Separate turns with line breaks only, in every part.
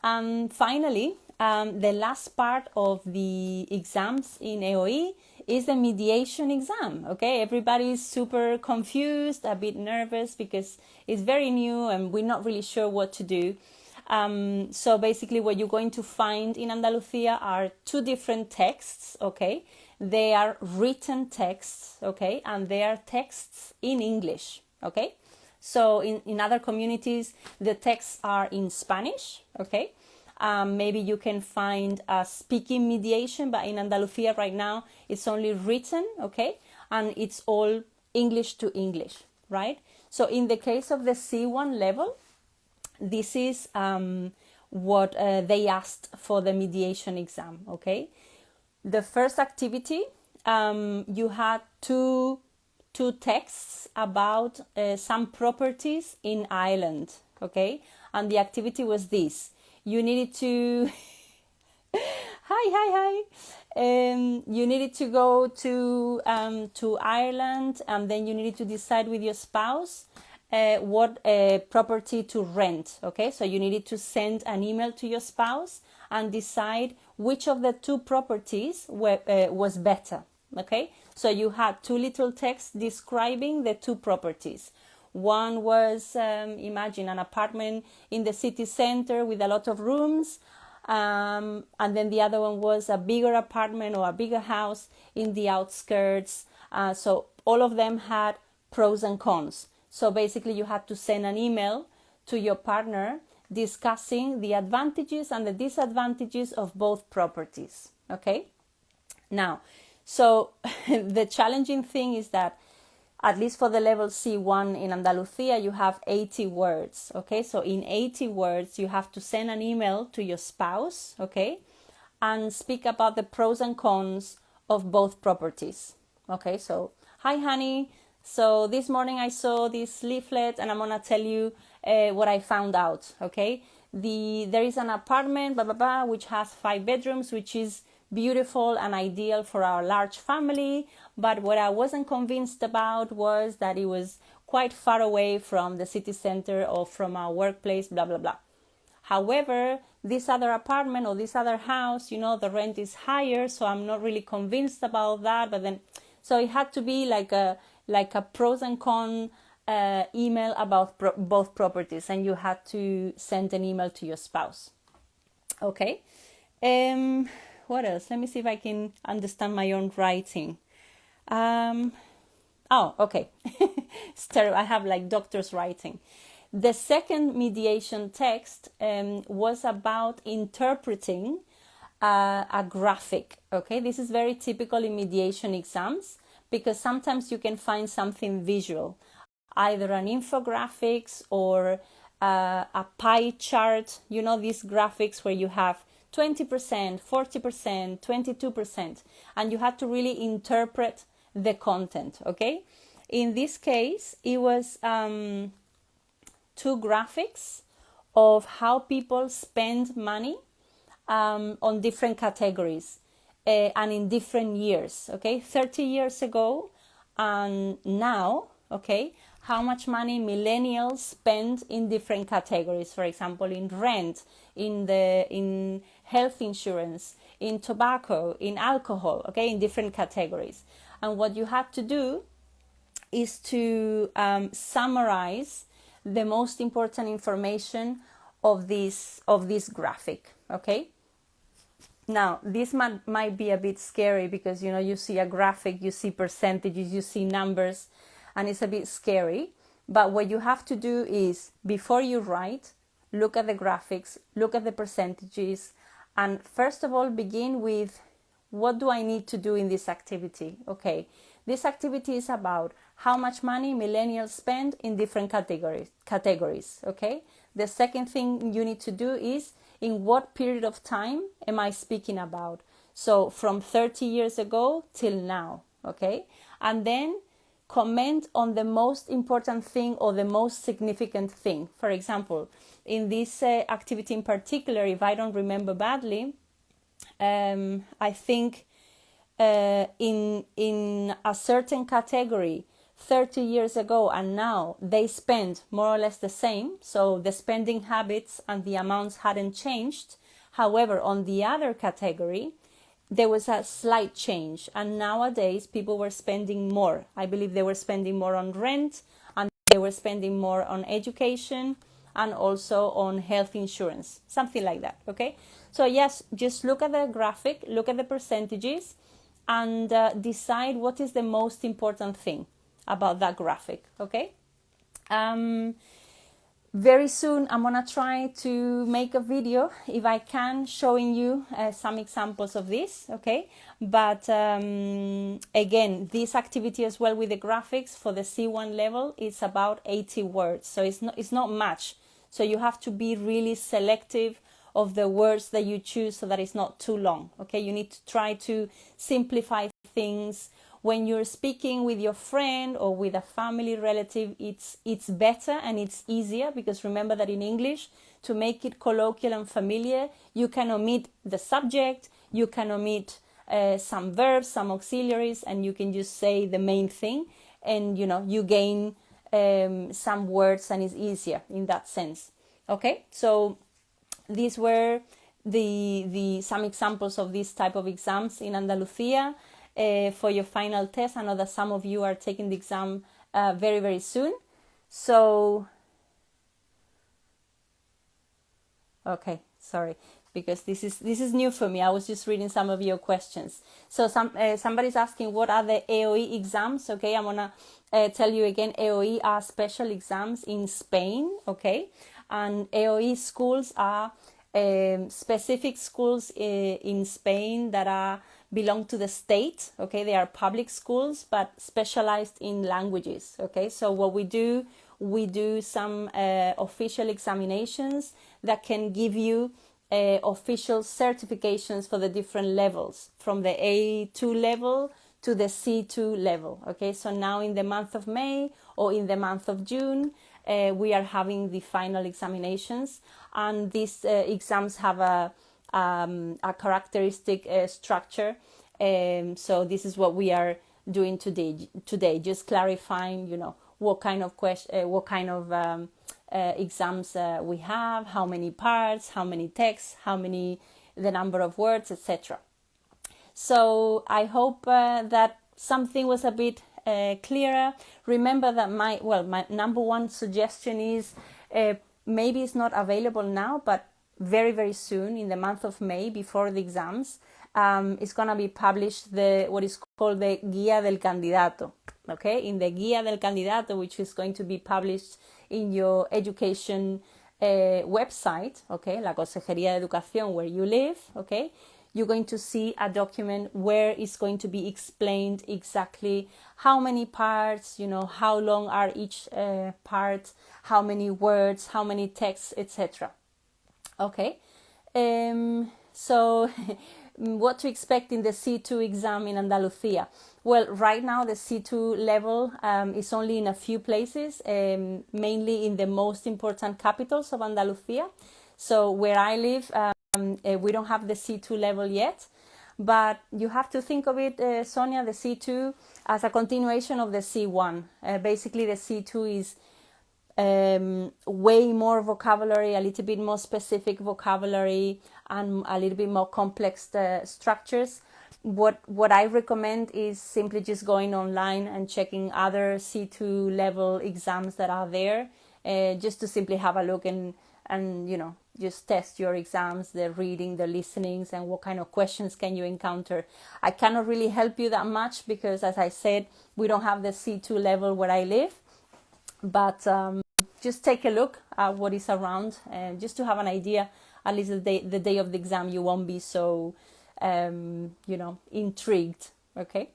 And finally, the last part of the exams in EOI is the mediation exam. Okay, everybody is super confused, a bit nervous because it's very new and we're not really sure what to do. So basically what you're going to find in Andalusia are two different texts, okay? They are written texts, okay? And they are texts in English, okay? So in other communities, the texts are in Spanish, okay? Maybe you can find a speaking mediation, but in Andalusia right now, it's only written, okay? And it's all English to English, right? So in the case of the C1 level, this is what they asked for the mediation exam, okay? The first activity, you had two texts about some properties in Ireland, okay? And the activity was this. You needed to... Hi. You needed to go to Ireland, and then you needed to decide with your spouse what property to rent, okay? So you needed to send an email to your spouse and decide which of the two properties was better, okay? So you had two little texts describing the two properties. One was, imagine an apartment in the city center with a lot of rooms, and then the other one was a bigger apartment or a bigger house in the outskirts. So all of them had pros and cons. So basically you had to send an email to your partner discussing the advantages and the disadvantages of both properties, okay? Now, so the challenging thing is that at least for the level C1 in Andalusia, you have 80 words, okay? So in 80 words, you have to send an email to your spouse, okay? And speak about the pros and cons of both properties, okay? So, hi, honey. So this morning I saw this leaflet and I'm going to tell you what I found out, okay? There is an apartment, blah, blah, blah, which has 5 bedrooms, which is beautiful and ideal for our large family. But what I wasn't convinced about was that it was quite far away from the city center or from our workplace, blah, blah, blah. However, this other apartment or this other house, you know, the rent is higher, so I'm not really convinced about that. But then, so it had to be like a pros and cons email about both properties, and you had to send an email to your spouse. Okay. What else? Let me see if I can understand my own writing. Oh, okay. It's terrible. I have like doctor's writing. The second mediation text was about interpreting a graphic. Okay, this is very typical in mediation exams because sometimes you can find something visual, either an infographics or a pie chart. You know, these graphics where you have 20%, 40%, 22%, and you had to really interpret the content, okay? In this case, it was 2 graphics of how people spend money on different categories and in different years, okay? 30 years ago and now, okay? How much money millennials spend in different categories, for example, in rent, in health insurance, in tobacco, in alcohol, okay, in different categories. And what you have to do is to summarize the most important information of this graphic, okay? Now, this might be a bit scary because, you know, you see a graphic, you see percentages, you see numbers, and it's a bit scary. But what you have to do is, before you write, look at the graphics, look at the percentages, and first of all, begin with, what do I need to do in this activity? Okay, this activity is about how much money millennials spend in different categories, okay? The second thing you need to do is, in what period of time am I speaking about? So from 30 years ago till now, okay? And then comment on the most important thing or the most significant thing. For example, in this activity in particular, if I don't remember badly, I think in a certain category, 30 years ago and now, they spend more or less the same. So the spending habits and the amounts hadn't changed. However, on the other category, there was a slight change. And nowadays, people were spending more. I believe they were spending more on rent, and they were spending more on education, and also on health insurance, something like that, okay? So yes, just look at the graphic, look at the percentages, and decide what is the most important thing about that graphic, okay? Very soon I'm gonna try to make a video, if I can, showing you some examples of this, okay? But again, this activity as well with the graphics for the C1 level is about 80 words, so it's not much. So you have to be really selective of the words that you choose so that it's not too long, okay? You need to try to simplify things. When you're speaking with your friend or with a family relative, it's better and it's easier, because remember that in English, to make it colloquial and familiar, you can omit the subject, you can omit some verbs, some auxiliaries, and you can just say the main thing, and you gain some words, and it's easier in that sense. Okay, so these were some examples of this type of exams in Andalusia for your final test. I know that some of you are taking the exam very, very soon. So, okay, sorry, because this is new for me. I was just reading some of your questions. So somebody's asking, what are the EOI exams? Okay, I'm gonna tell you again, EOI are special exams in Spain, okay? And EOI schools are specific schools in Spain that belong to the state, okay? They are public schools, but specialized in languages, okay? So what we do some official examinations that can give you official certifications for the different levels, from the A2 level to the C2 level, okay? So now in the month of May or in the month of June, we are having the final examinations, and these exams have a characteristic structure. So this is what we are doing today, just clarifying, what kind of exams we have, how many parts, how many texts, the number of words, etc. So I hope that something was a bit clearer. Remember that my number one suggestion is maybe it's not available now, but very, very soon, in the month of May, before the exams, it's going to be published what is called the Guía del Candidato. Okay, in the Guía del Candidato, which is going to be published in your education website, okay, La Consejería de Educación, where you live, okay, you're going to see a document where it's going to be explained exactly how many parts, how long are each part, how many words, how many texts, etc. Okay, so what to expect in the C2 exam in Andalusia? Well, right now the C2 level is only in a few places, mainly in the most important capitals of Andalusia. So where I live, we don't have the C2 level yet, but you have to think of it, Sonia, the C2 as a continuation of the C1. Basically, the C2 is way more vocabulary, a little bit more specific vocabulary, and a little bit more complex structures. What I recommend is simply just going online and checking other C2 level exams that are there, just to simply have a look and just test your exams, the reading, the listenings, and what kind of questions can you encounter. I cannot really help you that much because, as I said, we don't have the C2 level where I live, but just take a look at what is around, just to have an idea. At least the day of the exam, you won't be so intrigued. Okay.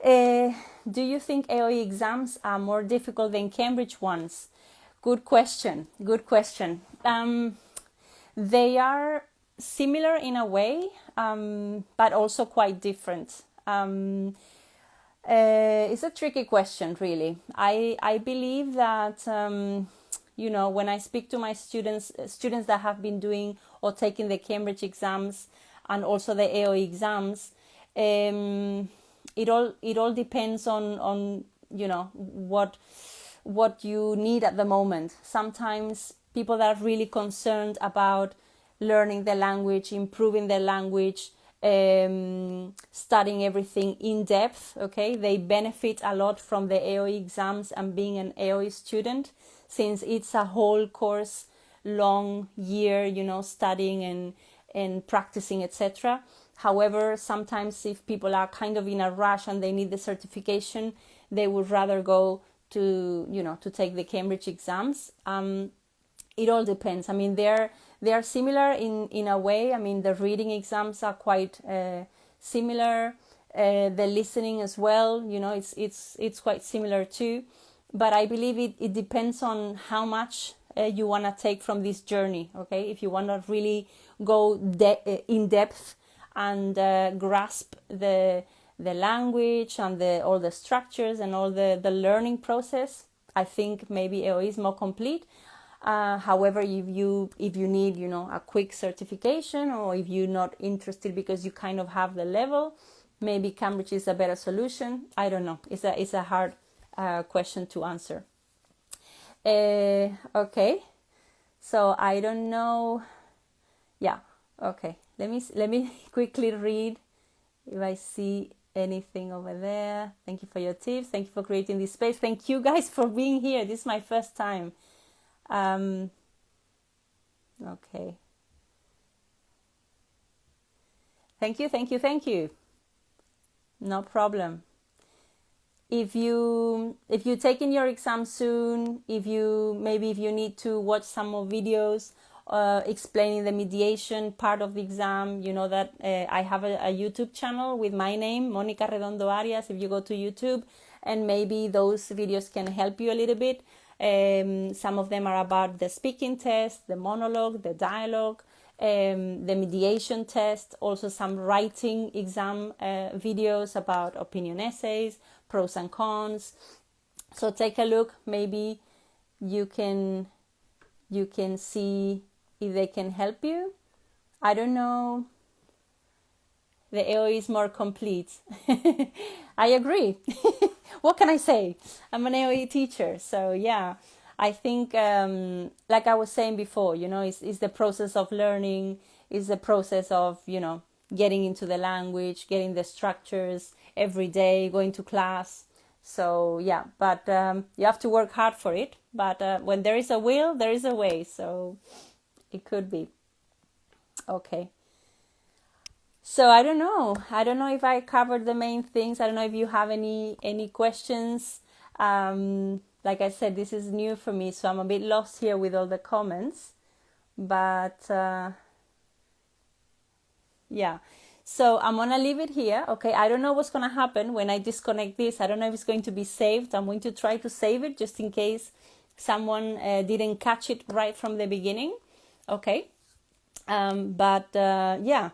Do you think EOI exams are more difficult than Cambridge ones? Good question. They are similar in a way, but also quite different. It's a tricky question, really. I believe that, when I speak to my students that have been doing or taking the Cambridge exams and also the EOI exams, it all depends on what you need at the moment. Sometimes people that are really concerned about learning the language, improving their language, studying everything in depth, okay, they benefit a lot from the EOI exams and being an EOI student, since it's a whole course, long year, studying and practicing, etc. However, sometimes if people are kind of in a rush and they need the certification, they would rather go to take the Cambridge exams. It all depends. I mean, they are similar in a way. I mean, the reading exams are quite similar. The listening as well, it's quite similar too. But I believe it depends on how much you want to take from this journey. Okay, if you want to really go in depth and grasp the language and all the structures and all the learning process, I think maybe EOI is more complete. However, if you need a quick certification, or if you're not interested because you kind of have the level, maybe Cambridge is a better solution. I don't know. It's a hard question to answer. Okay, so I don't know. Yeah. Okay. Let me quickly read if I see anything over there. Thank you for your tips. Thank you for creating this space. Thank you guys for being here. This is my first time. Okay. Thank you. No problem. If you're taking your exam soon, if you need to watch some more videos explaining the mediation part of the exam, that I have a YouTube channel with my name, Mónica Redondo Arias. If you go to YouTube, and maybe those videos can help you a little bit. Some of them are about the speaking test, the monologue, the dialogue, the mediation test, also some writing exam videos about opinion essays, pros and cons. So take a look. Maybe you can see if they can help you. I don't know. The EOI is more complete. I agree. What can I say? I'm an EOI teacher, so yeah. I think, like I was saying before, it's the process of learning, it's the process of, getting into the language, getting the structures every day, going to class. So yeah, but you have to work hard for it. But when there is a will, there is a way. So it could be. Okay. So I don't know if I covered the main things. I don't know if you have any questions. Like I said, this is new for me, so I'm a bit lost here with all the comments. But yeah, so I'm gonna leave it here. Okay, I don't know what's gonna happen when I disconnect this. I don't know if it's going to be saved. I'm going to try to save it just in case someone didn't catch it right from the beginning. Okay, but yeah.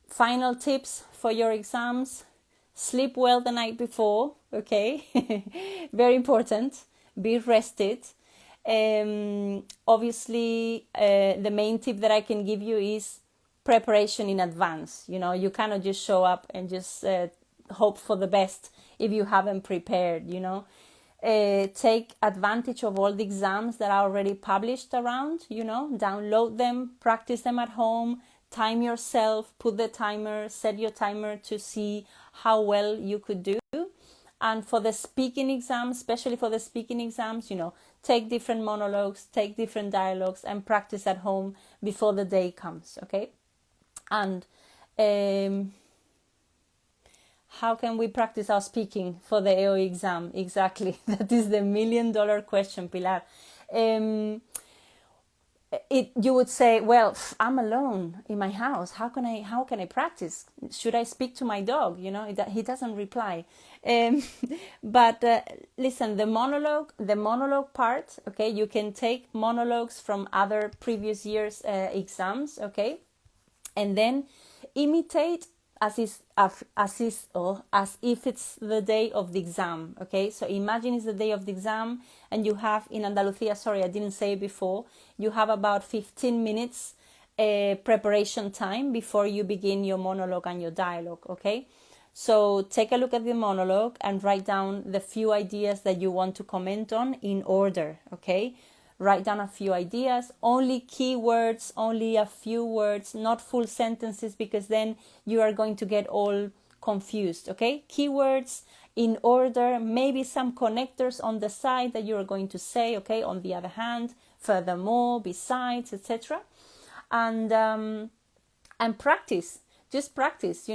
Final tips for your exams: sleep well the night before, okay? Very important. Be rested. Obviously, the main tip that I can give you is preparation in advance. You cannot just show up and just hope for the best if you haven't prepared, Take advantage of all the exams that are already published around, download them, practice them at home, time yourself, put the timer, set your timer to see how well you could do. And for the speaking exams, especially for the speaking exams, take different monologues, take different dialogues, and practice at home before the day comes, okay? And how can we practice our speaking for the EOI exam? Exactly. That is the $1 million question, Pilar. You would say, well, I'm alone in my house. How can I practice? Should I speak to my dog? He doesn't reply. But listen, the monologue part, okay, you can take monologues from other previous years' exams, okay, and then imitate as if it's the day of the exam, okay? So imagine it's the day of the exam, and you have in Andalusia, sorry, I didn't say it before, you have about 15 minutes preparation time before you begin your monologue and your dialogue, okay? So take a look at the monologue and write down the few ideas that you want to comment on in order, okay? Write down a few ideas, only keywords, only a few words, not full sentences, because then you are going to get all confused, okay? Keywords in order, maybe some connectors on the side that you are going to say, okay? On the other hand, furthermore, besides, etc. And practice, just practice,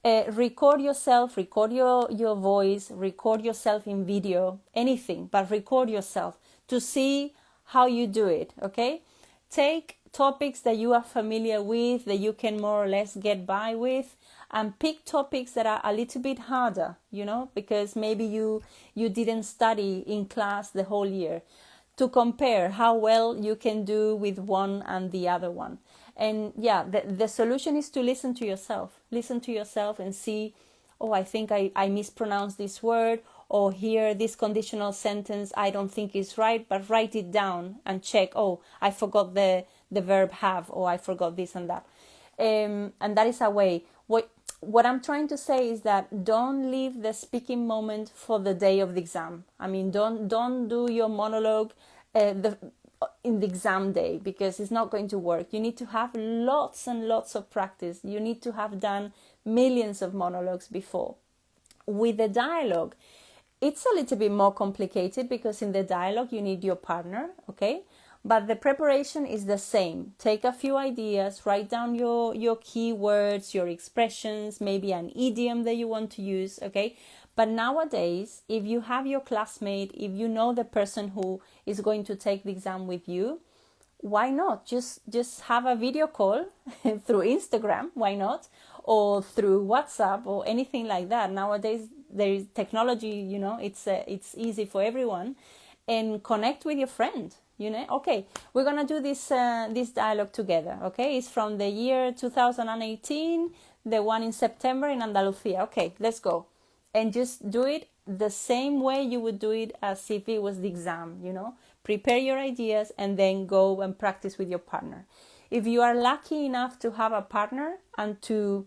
record yourself, record your voice, record yourself in video, anything, but record yourself to see how you do it, okay? Take topics that you are familiar with, that you can more or less get by with, and pick topics that are a little bit harder, because maybe you didn't study in class the whole year, to compare how well you can do with one and the other one. And yeah, the solution is to listen to yourself and see, oh, I think I mispronounced this word, or here this conditional sentence I don't think is right, but write it down and check, oh, I forgot the verb have, or I forgot this and that. And that is a way. What I'm trying to say is that don't leave the speaking moment for the day of the exam. I mean, don't do your monologue in the exam day, because it's not going to work. You need to have lots and lots of practice. You need to have done millions of monologues before. With the dialogue, it's a little bit more complicated, because in the dialogue you need your partner, okay? But the preparation is the same. Take a few ideas, write down your keywords, your expressions, maybe an idiom that you want to use, okay? But nowadays, if you have your classmate, if you know the person who is going to take the exam with you, why not? Just have a video call through Instagram, why not? Or through WhatsApp or anything like that. Nowadays, there is technology, it's easy for everyone. And connect with your friend, Okay, we're going to do this dialogue together, okay? It's from the year 2018, the one in September in Andalusia. Okay, let's go. And just do it the same way you would do it as if it was the exam, Prepare your ideas and then go and practice with your partner. If you are lucky enough to have a partner and to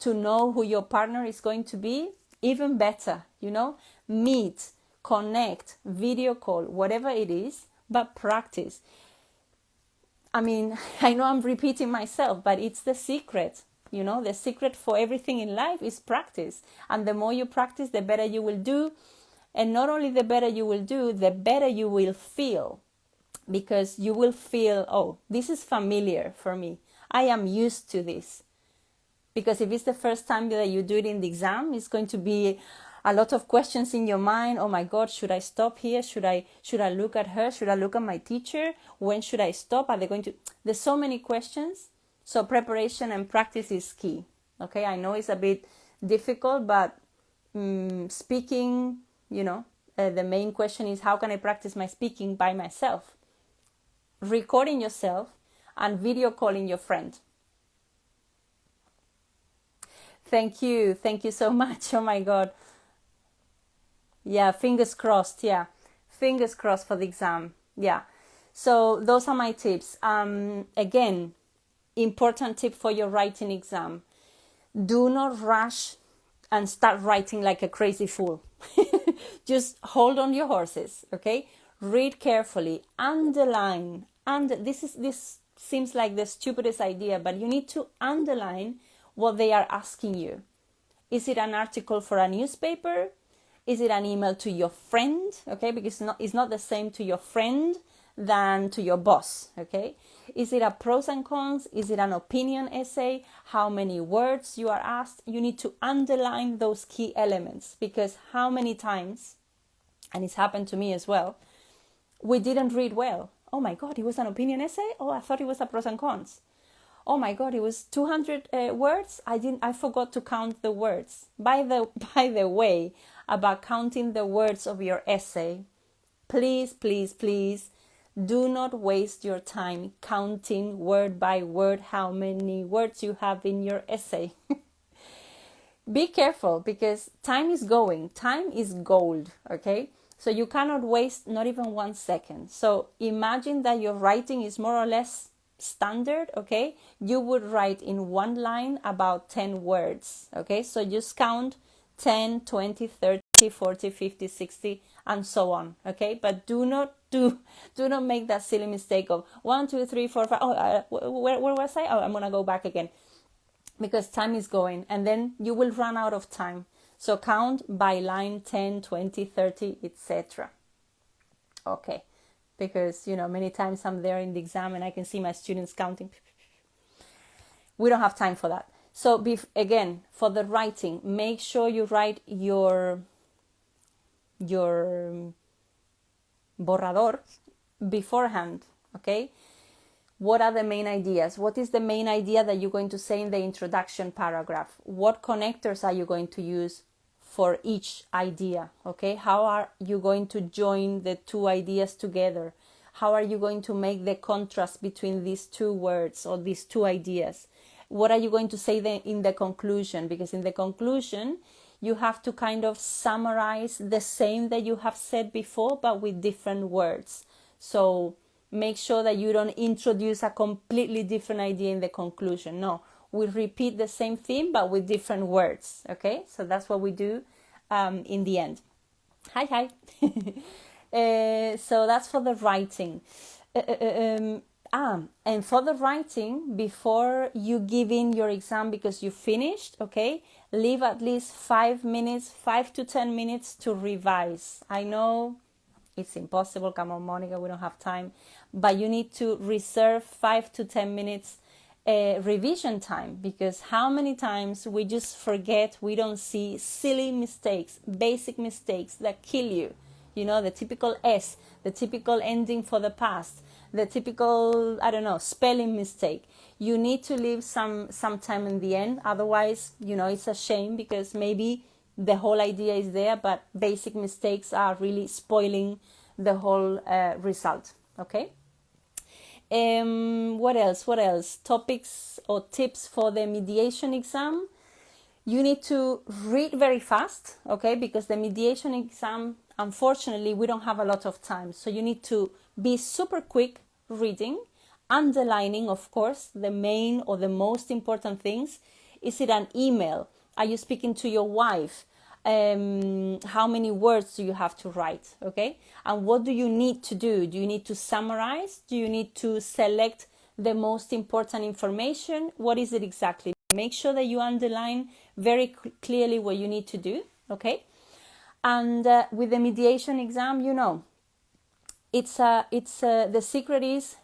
know who your partner is going to be, even better, meet, connect, video call, whatever it is, but practice. I mean, I know I'm repeating myself, but it's the secret. The secret for everything in life is practice. And the more you practice, the better you will do. And not only the better you will do, the better you will feel. Because you will feel, oh, this is familiar for me. I am used to this. Because if it's the first time that you do it in the exam, it's going to be a lot of questions in your mind. Oh my God, should I stop here? Should I look at her? Should I look at my teacher? When should I stop? Are they going to... There's so many questions. So preparation and practice is key. Okay, I know it's a bit difficult, but speaking, the main question is, how can I practice my speaking by myself? Recording yourself and video calling your friend. Thank you so much. Oh my God. Yeah, fingers crossed. Yeah, fingers crossed for the exam. Yeah, so those are my tips. Again, important tip for your writing exam: do not rush and start writing like a crazy fool. Just hold on your horses, okay? Read carefully, underline, and this seems like the stupidest idea, but you need to underline what they are asking you. Is it an article for a newspaper? Is it an email to your friend? Okay, because it's not the same to your friend than to your boss, okay? Is it a pros and cons? Is it an opinion essay? How many words you are asked? You need to underline those key elements, because how many times, and it's happened to me as well, we didn't read well. Oh my God, it was an opinion essay? Oh, I thought it was a pros and cons. Oh my God, it was 200 words? I forgot to count the words. By the way, about counting the words of your essay, please, please, please, do not waste your time counting word by word how many words you have in your essay. Be careful, because time is going. Time is gold, okay? So you cannot waste not even 1 second. So imagine that your writing is more or less standard, okay, you would write in one line about 10 words, okay? So just count 10, 20, 30, 40, 50, 60, and so on, okay? But do not make that silly mistake of 1, 2, 3, 4, 5. Where was I? I'm gonna go back again, because time is going, and then you will run out of time. So count by line 10, 20, 30, etc. Okay, because many times I'm there in the exam and I can see my students counting. We don't have time for that. So again, for the writing, make sure you write your borrador beforehand, okay? What are the main ideas? What is the main idea that you're going to say in the introduction paragraph? What connectors are you going to use for each idea, okay? How are you going to join the two ideas together? How are you going to make the contrast between these two words or these two ideas? What are you going to say in the conclusion? Because in the conclusion, you have to kind of summarize the same that you have said before, but with different words. So make sure that you don't introduce a completely different idea in the conclusion. No, we repeat the same theme, but with different words, okay? So that's what we do in the end. Hi. So that's for the writing. And for the writing, before you give in your exam because you finished, okay, leave at least 5 to 10 minutes to revise. I know it's impossible. Come on, Monica, we don't have time. But you need to reserve 5 to 10 minutes revision time, because how many times we just forget, we don't see silly mistakes, basic mistakes that kill you. The typical S, the typical ending for the past, the typical, spelling mistake. You need to leave some time in the end. Otherwise, it's a shame, because maybe the whole idea is there, but basic mistakes are really spoiling the whole result, okay? What else? Topics or tips for the mediation exam. You need to read very fast, okay? Because the mediation exam, unfortunately, we don't have a lot of time. So you need to be super quick reading, underlining, of course, the main or the most important things. Is it an email? Are you speaking to your wife? How many words do you have to write, okay? And what do you need to do? Do you need to summarize? Do you need to select the most important information? What is it exactly? Make sure that you underline very clearly what you need to do, okay? And with the mediation exam, the secret is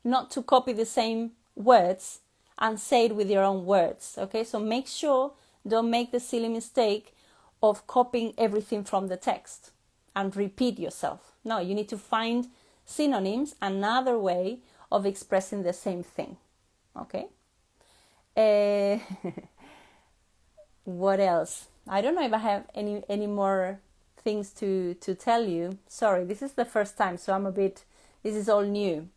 not to copy the same words and say it with your own words, okay? So make sure, don't make the silly mistake of copying everything from the text and repeat yourself. No, you need to find synonyms, another way of expressing the same thing, okay? What else? I don't know if I have any more things to tell you. Sorry, this is the first time, so this is all new.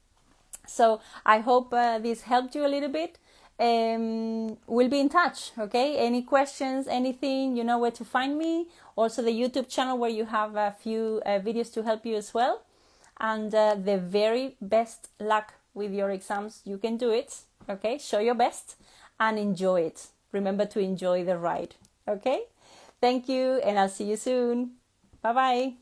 So I hope this helped you a little bit. We'll be in touch, okay? Any questions, anything, you know where to find me. Also the YouTube channel, where you have a few videos to help you as well. And the very best luck with your exams. You can do it, okay? Show your best and enjoy it. Remember to enjoy the ride, okay? Thank you, and I'll see you soon. Bye-bye.